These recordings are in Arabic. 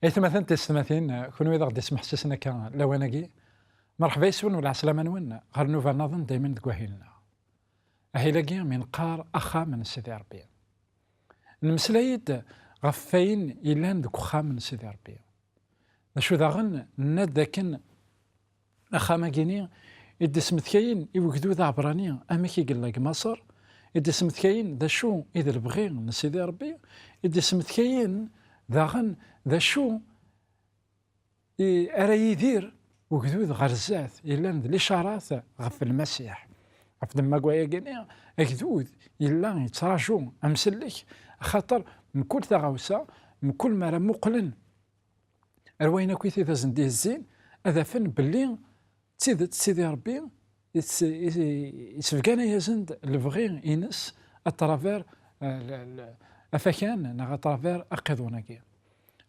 مثلا تستمثين كون إذا غادي يسمح سيسنا كان لواناكي مرحبا يسون ولا عسلامة نون غير نوفا نظن دايما تكواهيلنا أهيلاكي من قار أخا من سيدي ربي نمسلايد غفاين إلان دوك خا من سيدي ربي شو داغن ناد داكن أخا ماكيني إدي سمثكاين يوكدو ذا عبراني أما كي قال لك مصر إدي سمثكاين ذا شو إذا البغي من سيدي ربي إدي سمثكاين داغن ذا شو أرا يدير وكذوذ غرزات إلا الإشارات غف المسيح غف دما كوايا كاني أكذوذ إلا يتراجو أمسلك خاطر من كل ثغاوسة من كل مرة مقلن أروينا كويثي ذا زنديه الزين هذا فن باللي تسيدت سيدي ربي يسفكانا يا زند البغي ينس أترافير أفاكان نغا أترافير أقيضوناكي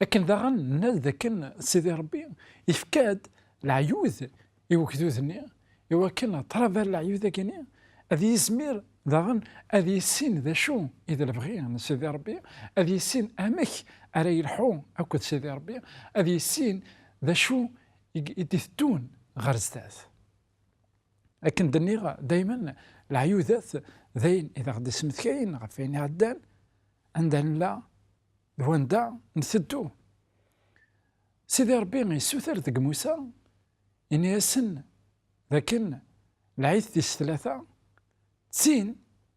لكن داغن ناس ذاكن سيدي ربي يفكاد العيوذ يوكدوذني يوكلنا ترافير العيوذ كاني هذه يسمير داغن هذه يسين ذا شو إذا البغي من سيدي ربي هذه يسين أمك على يلحو أكد سيدي ربي هذه يسين ذا شو يدثتون غرزات لكن دنيغا دايما العيوذات ذين إذا غدي سمت كاين غفين عدان عندنا لا واندا نسدو سيدي ربي يسوثر ذك موسى إن يسن لكن العيث ديس ثلاثة تسين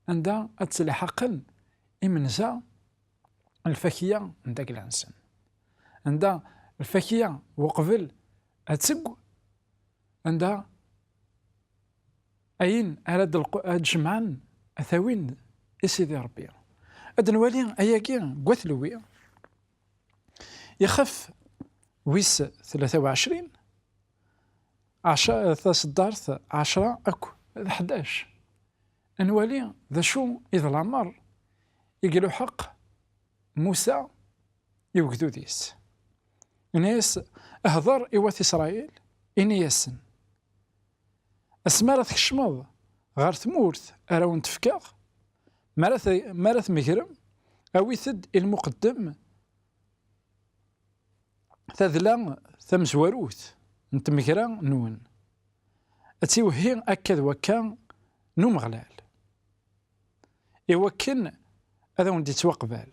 عندها أتسلحقن إمنزا الفكية عندك العنسن عندها الفكية وقبل أتسق عندها أين أراد الجمعان أثاوين سيدي ربي أدنوالي أياكي قوثلوي يخف ويس 23 تصدرت 10 أكو 11 أنوالي ذا شو إذا العمر يقلو حق موسى يوكدو ديس ناس أهضر إيوات إسرائيل إني ياسن أسمارة تكشمض غار ثمورث أراون تفكاغ مارث مجرم أويثد المقدم تذلا ثمزوروث انت مجرا نون أتيوهين أكد وكان نو مغلال يوكن هذا وندي توقبال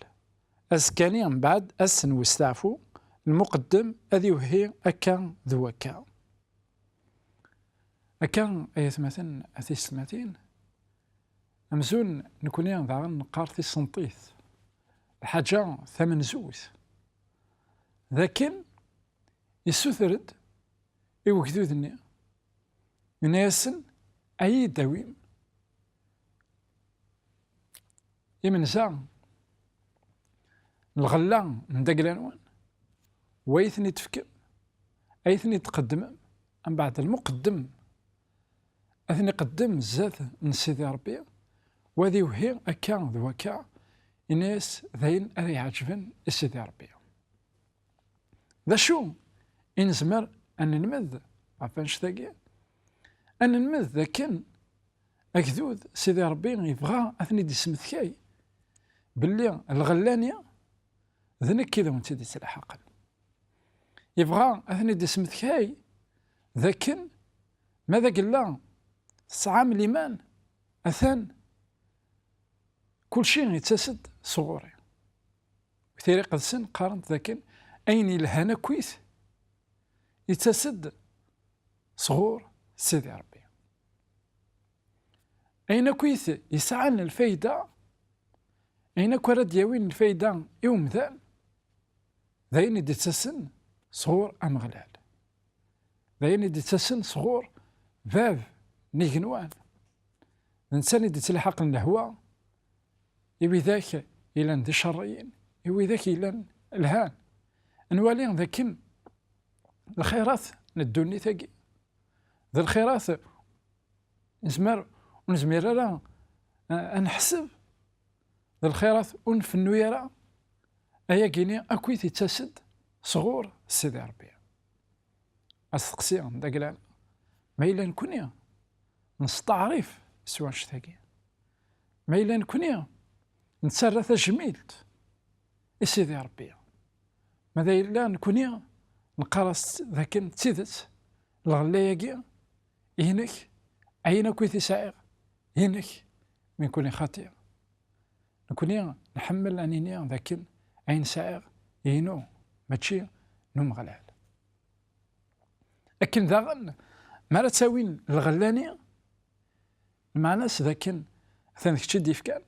أسكاني من بعد أسن وستعفو المقدم أذي وهي أكان ذو أكان أكان أيث مثلا أثيستماتين أمزون نكوني ضعن نقارثي السنطيث الحاجة ثمن زوث لكن يسوثرد يوكدوذني يناسن أي دويم يمنزا الغلا من دقلانوان ويثني تفكم أيثني تقدم من بعد المقدم أثني قدم الزاد من سيدي ربي وذي وهي أكا ذوكا الناس ذين أري عجبن سيدي ربي ذا شو إنزمر أن نمذ عفانش ذاكي أن نمذ ذاكن أكذوذ سيدي ربي يبغى أثني دي سمثكاي باللي الغلانية ذنك كذا وانت دي تلحقا يبغى أثني دي سمثكاي ذاكن ماذا قال سعام الإيمان أثان كل شيء يتسد صغوري كثير قد سن قارنت ذاكن أين الهنا كويس يتسد صغور سيدي ربي أين كويس يسعن الفايدة أين كورد يوين الفايدة يوم ذا ذاين يتسن صغور أمغلال ذاين يتسن صغور باب نيجنوان الإنسان يدي تلحق النهوى يبي ذاك إلى ذي شريين يبي ذاك إلى الهان نوالي ذاكن الخيرات ندوني ثقي ذا الخيرات نزمر ونزمير لا نحسب ذا الخيرات ونفنو يرى أيا كيني أكويث يتسد صغور سيدي ربي أستقسيهم ذاك ما إلا نكوني نستعرف سواش ثقي ما إلا نكوني نتسرث جميلت سيدي ربي ماذا إلا نكوني نقرص ذاك تيدت الغلاياكي ينك عينا كويتي سائغ ينك من كوني خطير نكوني نحمل أنيني ذاك عين سائغ ينو ماشي نوم غلال. لكن ذا ما لا تساوين الغلاني مع ناس ذاك ثانك تشد يفكان،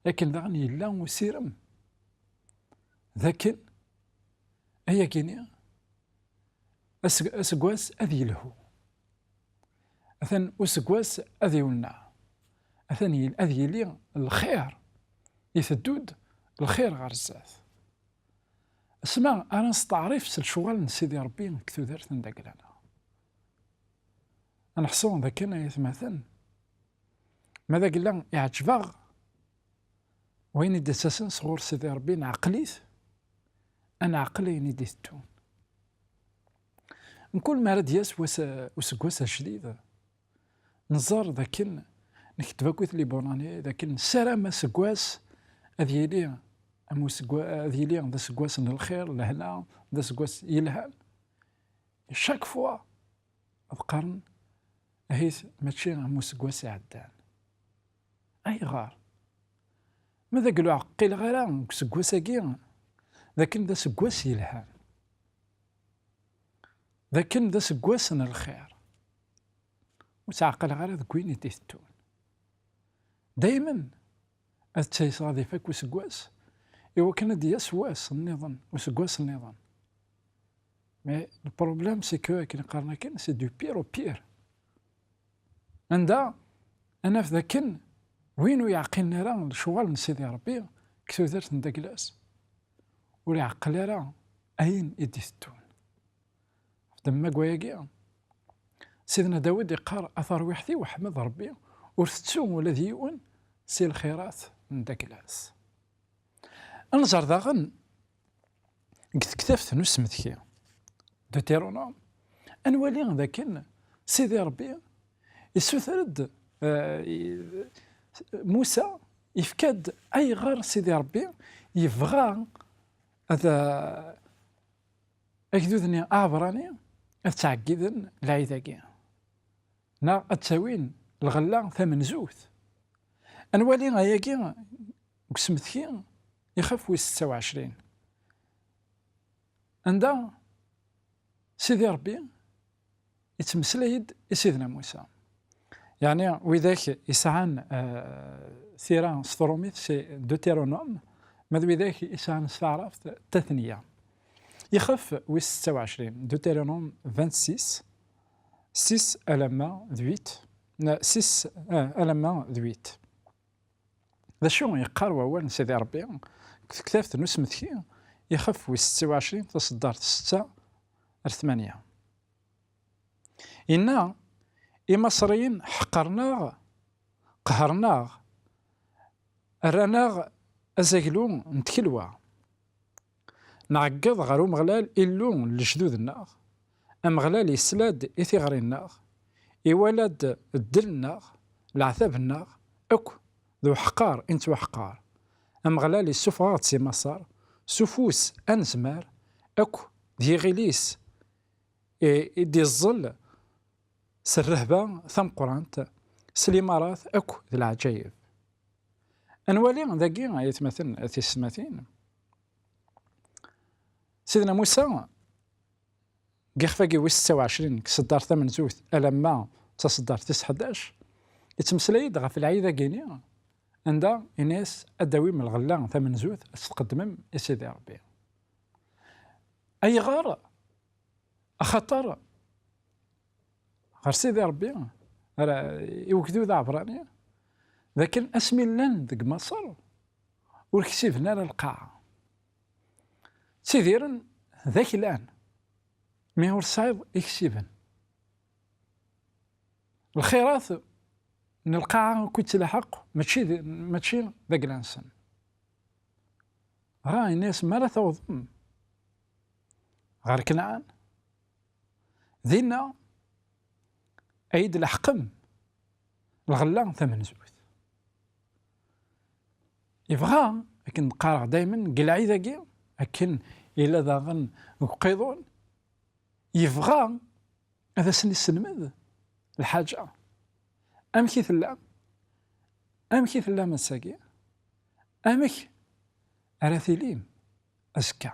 لكن ذا يلا وسيرم ذاك هي كينيا أسقواس أذي له أثن أسقواس أذي ولنا أثني أذي لي الخير يثدود الخير غرزات. اسمع أنا استعرف الشغل سيدي ربي كثو درت نداك لنا أنا حصون ذاك أنا يتمثل ماذا قلنا يعجبغ وين يدي أساسا صغور سيدي ربي عقليت أنا عقلي ندي التون نكون ما راد ياس وسكواسا شديدة نزار ذاك نكتب كويت لي بوناني ذاك سلام سكواس أذيلي أمو سكوا أذيلي ذا سكواس الخير لهنا ذا سكواس يلهان شاك فوا القرن هيث ماشي أمو سكواس عدان أي غار ماذا قالوا عقيل غير سكواسا كي لكن ذا سكواس يلهان لكن ذا سكواس الخير وتعقل غير ذاك وين يتيثتون دايما التيصادي فك وسكواس إوا كان دياس واس النظام وسكواس النظام مي البروبليم سي كو كي نقارنا كان سي دو بير او بير عندها أنا في ذاك وينو يعقلنا راه الشغل سيدي ربي كثو درت نداك لاس ولا يعقل راه أين يديثتون دما كواياكي سيدنا داود يقار أثر وحدي وحمد ربي ورثتو ولا ديون سي الخيرات من داك لاس. أنظر ذاغن كتفت نسمتكي دوتيرونوم أنوالي ذاك سيدي ربي يسوثرد موسى يفكاد أي غار سيدي ربي يبغى هذا أكدودني أعبراني أتعقدن العيداكي نا أتساوين الغلا ثمن زوث أنوالي غاياكي وكسمتكي يخاف وي 26 عندها سيدي ربي يتمسلايد سيدنا موسى يعني وذاك يسعان ثيران ستروميث سي دوتيرونوم ماذا وذاك يسعان استعرف تثنية يخاف وي 26 دوتيرونوم 26 6 ألما 8 6 ألما 8 ذا شو يقار ووال سيدي ربي كتبت نسمتكي يخف وي 26 تصدرت 6 8 إنا المصريين حقرناغ قهرناغ راناغ أزاكلو نتكلوا نعقد غير مغلال إلو لجدودنا أمغلال يسلاد إثيغرينا يولد الدلنا العذابنا أكو ذو حقار انتو حقار أمغلال السفارات سي مصر سفوس أنزمار أكو دي غليس دي الظل سالرهبة ثم قرانت سليمارات أكو ذي العجايب أنوالي ذاكي يتمثل في السماثين سيدنا موسى قيخفاقي وي 26 كصدار 8 زوث ألما تصدر 11 يتمسلايد غا في العيدة كينيا عندها إناس أداوي من الغلا 8 زوث تقدمم يا سيدي ربي أي غار أخطر غير سيدي ربي راه يوكدو ذا عبراني لكن اسمي لان ذك مصر وركسيفنا للقاعة سيديرن ذاك الآن مي هو صعيب يكسبن الخيرات من القاعة كنت تلحق ماشي ذاك الانسان راه الناس ما لا توظن غير كنعان ذينا عيد الحقم الغلا 8 زوث يبغى لكن نقارع دائما قلعي ذاكي لكن إلا داغن وقيضون يبغى هذا سن يسلمد الحاجة أمكي ثلا مساكي أمك أراثيليم أزكى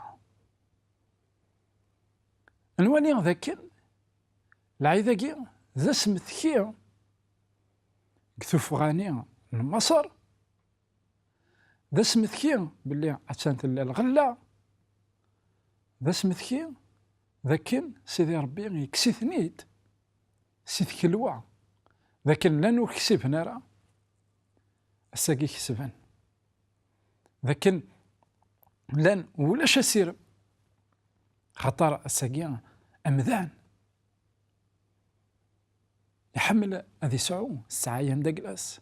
نواني ذاك العيذاكي ذا سمثكي كثوف غاني من مصر ذا سمثكي باللي عشان ثلا الغلة ذا سمثكي ذاكن سيدي ربي يكسي ثنيت سيت كلوة ذاكن لانو كسب نارا الساقي كسبان ذاكن لان ولاش اسير خطر الساقي أمذان يحمل هذه سعو السعاية ندقلاس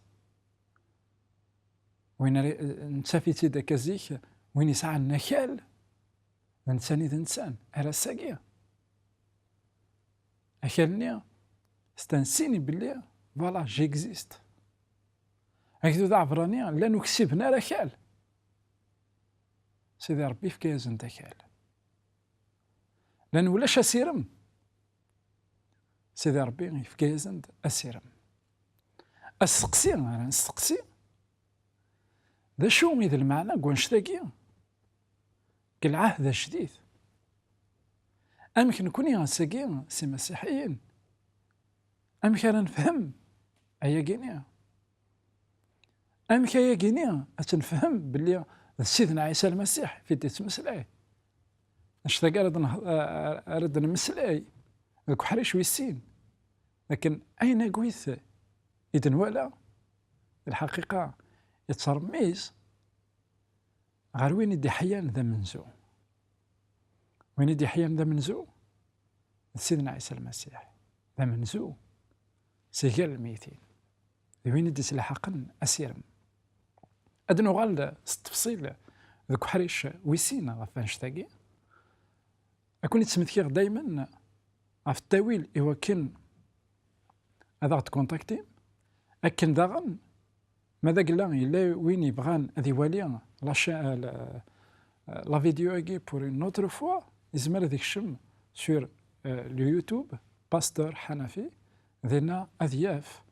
وين نتسافي تيدا كازيك وين يسعى النكال إنسان إذا إنسان على الساقية أكلني استنسيني باللي فوالا جيكزيست هكذا ذا عبراني لأنو كسبنا ركال سيدي ربي في كيزن تكال لأنو ولاش أسيرم سيدي ربي في كيزن أسيرم أستقسي أنا نستقسي ذا شو إذا المعنى قوانشتاقي كالعهد الجديد أمكن نكون يغساقين سي مسيحيين أمكن نفهم أيا قينيا أمكن أيا قينيا أتنفهم باللي سيدنا عيسى المسيح في ديت مسلاي اشتاق أرد نمسلاي ذاك حريش ويسين لكن أين قويث إذن ولا الحقيقة يترميز غير وين يدي حيان ذا منزو وين يدي حيان ذا منزو سيدنا عيسى المسيح ذا منزو سيقال الميتين وين يدي سلاحقا أسيرم أدنو غال التفصيل ذوك حريش ويسينا غفانشتاقي أكون يتسمثكيغ دايما في التاويل إوا كان هذا تكونتاكتي أكن داغن ماذا قلنا إلا وين يبغان هذي واليا لا فيديو أكي بور اون اوتر فوا يزمر ذيك الشم سور لو يوتيوب باستور حنفي ذينا أذياف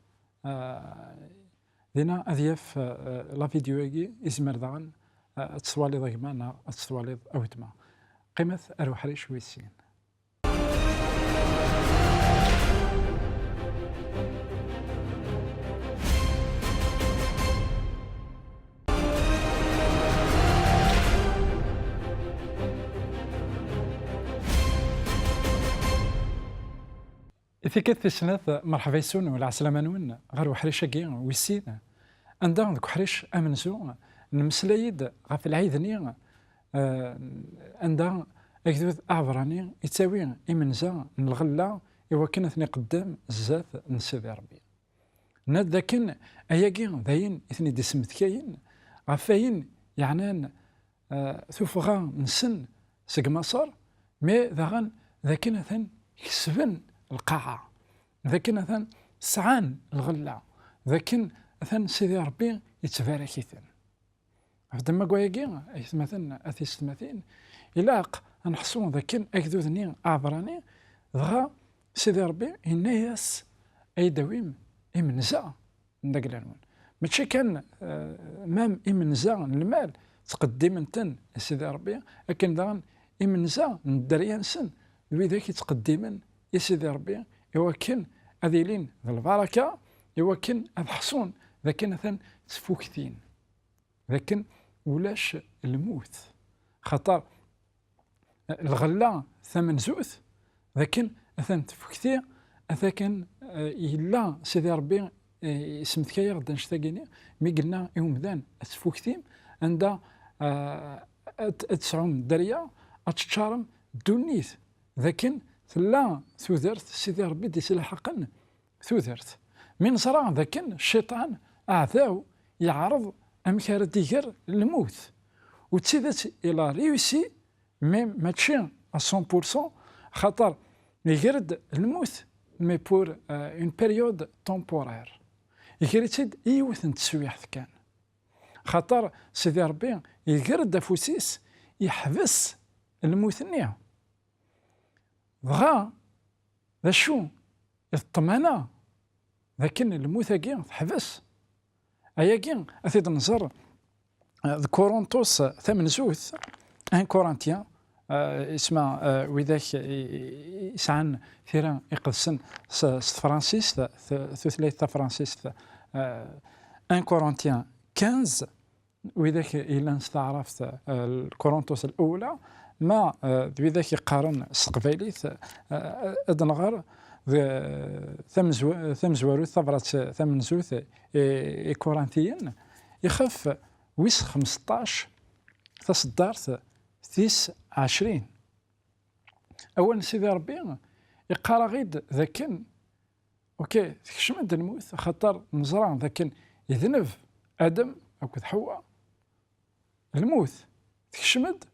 لا فيديو أكي يزمر داغن تصوالي ضيمانا تصوالي أوتما قيمة أروح ريش ويسين إذا كانت السنة مرحبا يسون ولا عسلامة نون غير وحريش أكي ويسين عندها ذوك حريش أمنزو نمسلايد غف العيدني عندها أكدود أعبراني يتساوي إمنزا الغلة إوا كانت قدام الزاف نسيدي ربي ناد ذاكن أياكي ذاين إثني دي سمتكاين غفاين يعنان ثوفغا نسن سق مصر مي ذاغن ذاكن ثان يكسبن القاعة ذاكن ثان سعان الغلة ذاكن ثان سيدي ربي يتبارك ثان عندما قواياكي مثلا أثيستماثين إلاق نحصون ذاكن أكدودني أعبراني ذغا سيدي ربي الناس أي دويم إمنزا نداك العنوان ماشي كان مام إمنزا المال تقدم انتن سيدي ربي لكن داغن إمنزا الدريان سن ذوي ذاك يتقدمن يا سيدي ربي إوا كان أذيلين ذا البركة إوا كان أضحصون ذاكن ثان تفوكتين لكن ولاش الموت خطر الغلة ثمن زوث لكن أثن تفكتي أثاكن إلا سيدي ربي سمتكايا غدا نشتاقيني مي قلنا يوم ذان تفكتيم عندها تسعوم دريا أتشارم دونيث لكن ثلا ثوذرت سيدي ربي دي سلاحقا ثوذرت من صرا ذاكن الشيطان أعثاو يعرض أمكار ديجر الموت وتسيدت إلى ريوسي ميم ماتشي 100% خاطر يقرد الموت مي بور اون بيريود تومبورير يقرد يوث نتسويح كان خاطر سيدي ربي يقرد افوسيس يحبس الموت-ني بغا ذا شو الطمانة لكن الموت-اكي تحبس أياكي أثيد نزر كورنثوس 8 1 كورنثيان اسمه وذاك يسعن ثيران يقدسن فرانسيس ثلاثة فرانسيس 1 كورنثيان 15 وذاك إلا نستعرف الكورنثوس الأولى ما بذاك يقارن استقباليث أدنغر ثم زواروث ثبرت ثمن زوث كورنثيين يخف ويس 15 تصدرت 29 أول سيدي ربي يقرا غيد ذاكن اوكي تكشمد الموت خاطر نزرع ذاكن يذنب ادم او حواء الموت تكشمد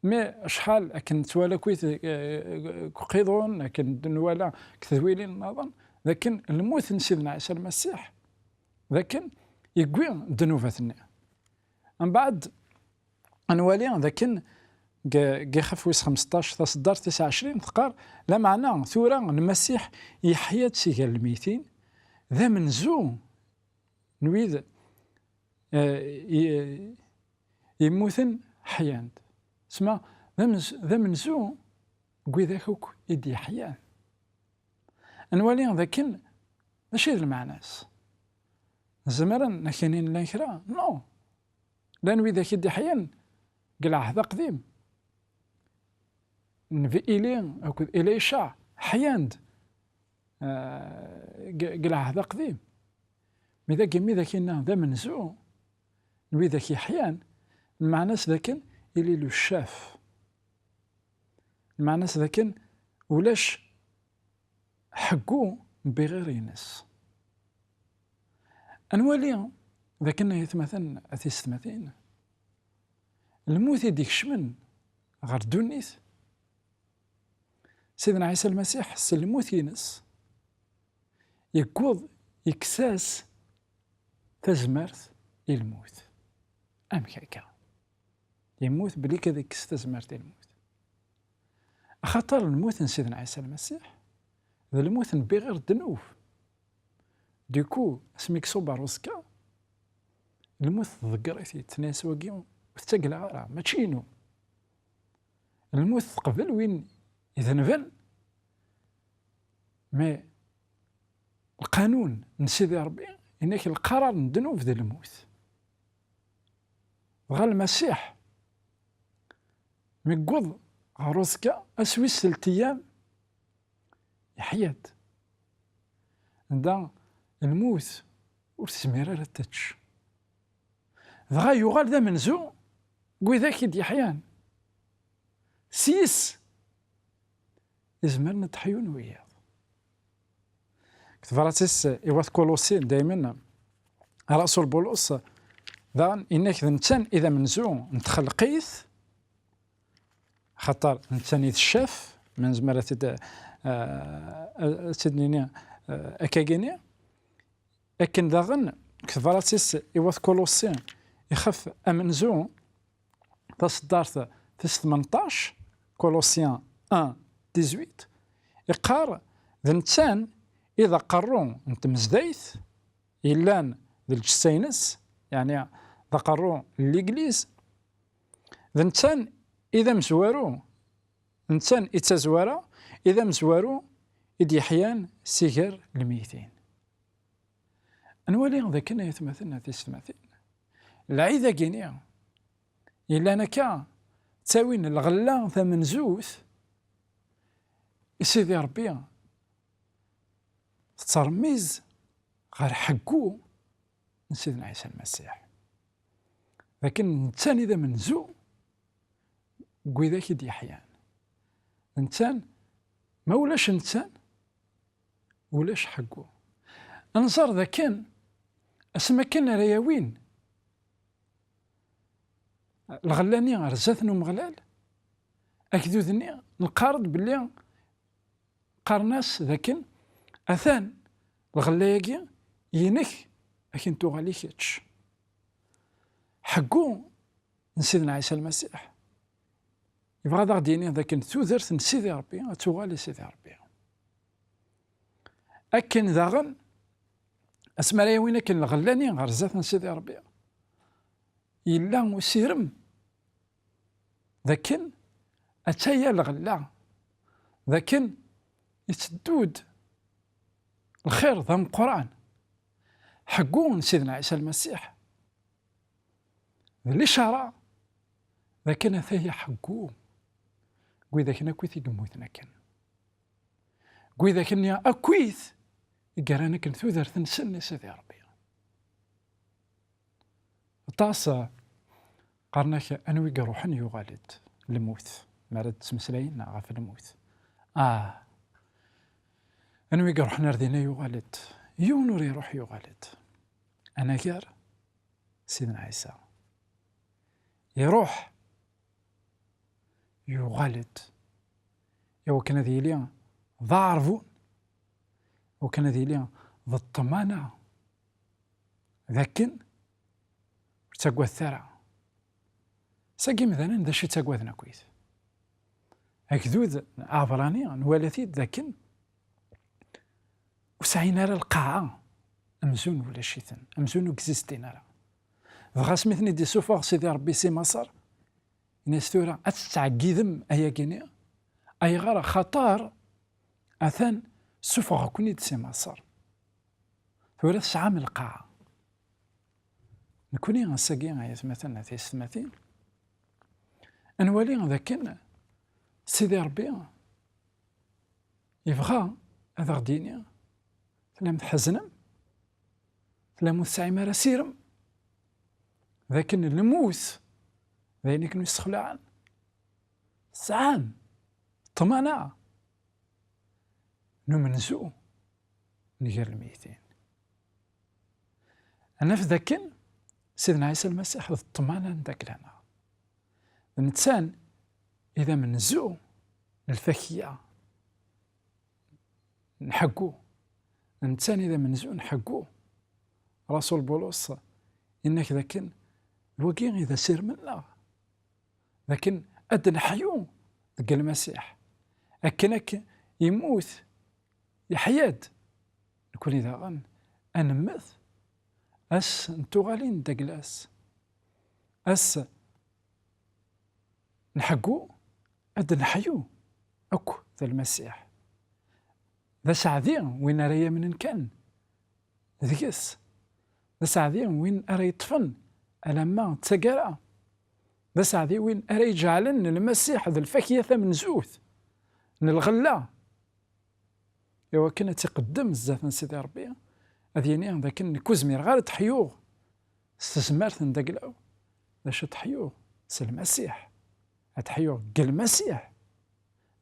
مي شحال اكن توالا كويت قيضون اكن نوالا كثويلين نظن لكن الموت نسيدنا عيسى المسيح لكن يقوي ذنوباتنا من بعد انوالي لكن كي خف ويس 15 تصدر 29 تقار لا معنى ثورة المسيح يحيى تسيقال الميتين ذا منزو نويذ يموثن حيان اسمع ذا منزو قوي ذاك يدي حيان انوالي ذاكن ماشي ذا المعناس زمرا نكينين لنكرا نو لا نوي ذاك يدي حيان قلع هذا قديم نفي إلين أو إليشع حياند قلع هذا قديم ماذا قمي ذاك إنه ذا منزو نوي ذاك يحيان المعناس ذاكن إلي لو الشاف المعناس ذاكن ولاش حقو بغير ينس أنوالي ذاكنا يتمثل أثيستمثين الموت يديك شمن غير دونيث سيدنا عيسى المسيح سلموت ينس يقوض يكساس تزمرت الموت أم كاكا يموت بلي كذا يكس تزمرت الموت خاطر الموت سيدنا عيسى المسيح ذا الموت بغير الذنوب ديكو اسميك صوباروسكا الموت ضقريتي تناس وقيم وتقلع غيرها ماشينو الموت قبل وين إذا نفل ما القانون نسيدي ربي إنك القرار ندنو في ذا الموت بغا المسيح مقوض عروسكا أسويس 3 أيام يحيد عندها الموت وتسمير على التتش بغا يغال ذا منزو قوي ذاك يدي حيان 6 يزمرنا تحيون وياه كتفراتيس إيواث كولوسين دايما رأسو البولوس ذا إنك ذنتان إذا منزو نتخلقيث خطر نتان يتشاف من زمرة تدنينيا أكاكينيا لكن ذاغن كتفراتيس إيواث كولوسين يخف أمنزو تصدرت 18 كولوسيان 1 18 يقار ذنتان إذا قرون نتمزدايث إلان ذي الجسينس يعني ذا قرون الإنجليز ذنتان إذا مزوارو نتان إتزوارا إذا مزوارو إدي حيان سيجر الميتين أنوالي ذا كنا يتمثلنا في السماثين العيدة جينيا إلا نكا تساوين الغلا ثمن زوث سيدي ربي ترميز غير حقو من سيدنا عيسى المسيح لكن الانسان اذا منزو قوي ذاك يدي حيان انسان ما ولاش انسان ولاش حقو انصار ذا كان اسما كان رياوين الغلاني رزاتنا مغلال اكدوذني نقارض باللي قرناس ذاكن اثان الغلاياكي ينك لكن توغالي كيتش حقو سيدنا عيسى المسيح يبغى ذا غديني ذاك تودرت سيدي ربي توغالي سيدي ربي. أكن داغن اسماء وين كان الغلاني غير زات سيدي ربي إلا وسيرم ذاكن أتايا الغلا ذاكن يتدود الخير ذا القرآن حقون سيدنا عيسى المسيح الإشارة ذاكن ثهي حقو قوي ذاكن كويث يقموثنا كان قوي ذاكن يا أكويث يقرانا كن ثوذر ثنسن سيدي ربي. طاس قرناك أنوي قروحن يغالد الموت مرد تمسلاين غاف الموت أنوي قروحن ردينا يغالد يونور يروح يغالد أنا قار سيدنا عيسى يروح يغالد يو كان ذي ليا ضارفون وكان ذي ليا ذا الطمانة ذاكن تقوى الثرى ساقي مثلا ذا شي تقوى ذنا كويس هكذوذ عبراني نوالثي ذاكن وسعينا القاعة أمزون ولا شيثن أمزون وكزيستين راه بغا سميثني دي سوفاغ سيدي ربي سي مصر الناس ثورة أتتعقيذم أيا كينيا أي غير خطر أثان سوفاغ كوني دي سي مصر ثورة سعام القاعة نكوني غنساقي غايثمثلنا تيستماثين أنوالي ذاكن سيدي ربي يبغى هذا غدينيا تلام تحزنم تلام تسعي مرا سيرم لكن الموت ذيني كانوا يستخلعن سعام طمانة نمنزو نجر الميتين أنا في ذاكن سيدنا عيسى المسيح الطمانة نداك لنا الإنسان إذا منزو الفكية نحقو الإنسان إذا منزو نحقو رسول بولس إنك ذاكن الوقين إذا سير منا لكن أدنى حيو ذاك المسيح أكنك يموت يحياد نكون إذا غن أنمث أس نتوغالين داكلاس أس نحقو أدنى حيو أكو ذا المسيح ذا سعدين وين أريا من كان ذيكس ذا سعدين وين أري يطفن ألما تسقرا ذا سعدين وين أري يجعلن المسيح ذا الفكية من زوث من الغلا إوا كنا تقدم الزاف سيدي ربي أذيني ذاك كوزمير غير تحيوه استثمرت ندقلاو باش تحيوه سي المسيح تحيوه قال المسيح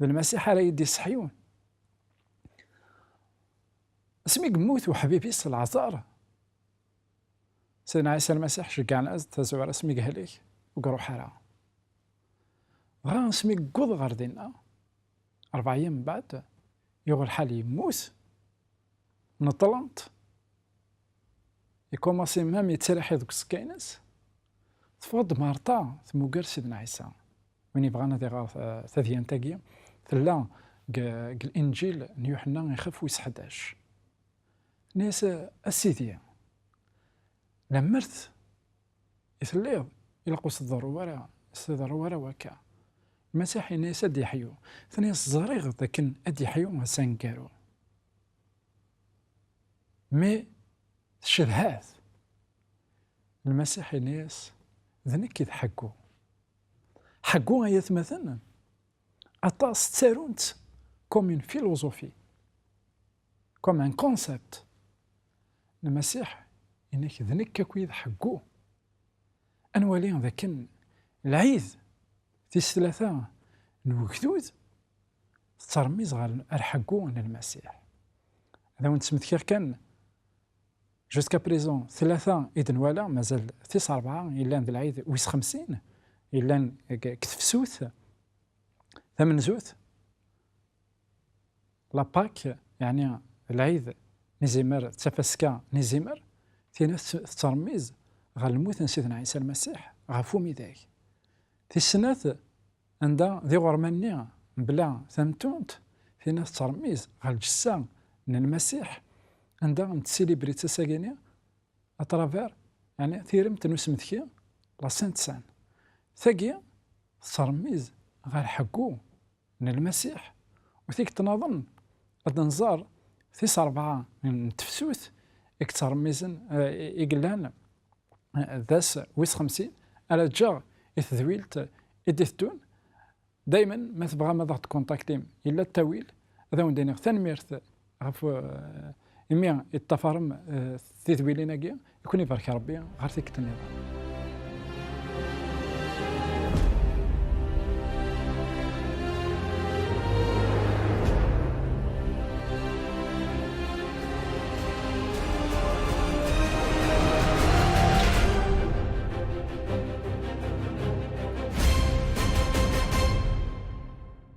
المسيح راه يدي صحيون اسمي قموت وحبيبي العذار سيدنا عيسى المسيح شكعنا تزور اسمي قهليك وقرو حرا غا اسمي قوض غير دينا 4 أيام من بعد يغل حالي يموت نطلنت يكوماسي مام يتسرح دوك السكاينس تفوض مارطا ثموكر سيدنا عيسى وين يبغانا ديغا ثاثيان تاقيا ثلا الانجيل نيوحنا يخف ويس 11 ناس السيدية لمرت يثليض إلا قوس الضرورة الضرورة وكا المسيحي ناس أدي حيو ثنيس زريغ ذاكن أدي حيو سانكارو مي الشبهات المسيحي ناس ذنك يضحكوا حقوا آيات مثلا أطاس تسارونت كوم اون فيلوزوفي كوم ان كونسبت المسيح إنك ذنك كي يضحكوا أنوالين ذاكن العيد تيس 3 نوكدود ترميز غير الحقوا المسيح هذا وين تسمثكر كان جوسكا بريزون 3 إذن ولا مازال 4 إلا ذا العيد ويس 50 إلا كتفسوث 8 زوث لاباك يعني العيد نزيمر تفسكا نزيمر تيناس ترميز غير الموت سيدنا عيسى المسيح غفو ميداك في السنة عندها ذي غرمانية بلا ثمتونت في ناس ترميز على الجسام من المسيح، عندها نتسيليبريتا ساكينيا اترافير يعني ثيرم تنوسمتكي لا سانت سان ثاقيا ترميز على حقو من المسيح. وثيك تنظن غدا نزار ثيس 4 من تفسوث ترميزن إقلان ذاس ويس 50 على جا إثذويلت إدثتون دايما ما تبغى ما ضغط كونتاكتيم إلا التاويل هذا وندير ثانميرث غف إمي التفارم تثويلينا يكون يبارك ربي غير ثيك النظام.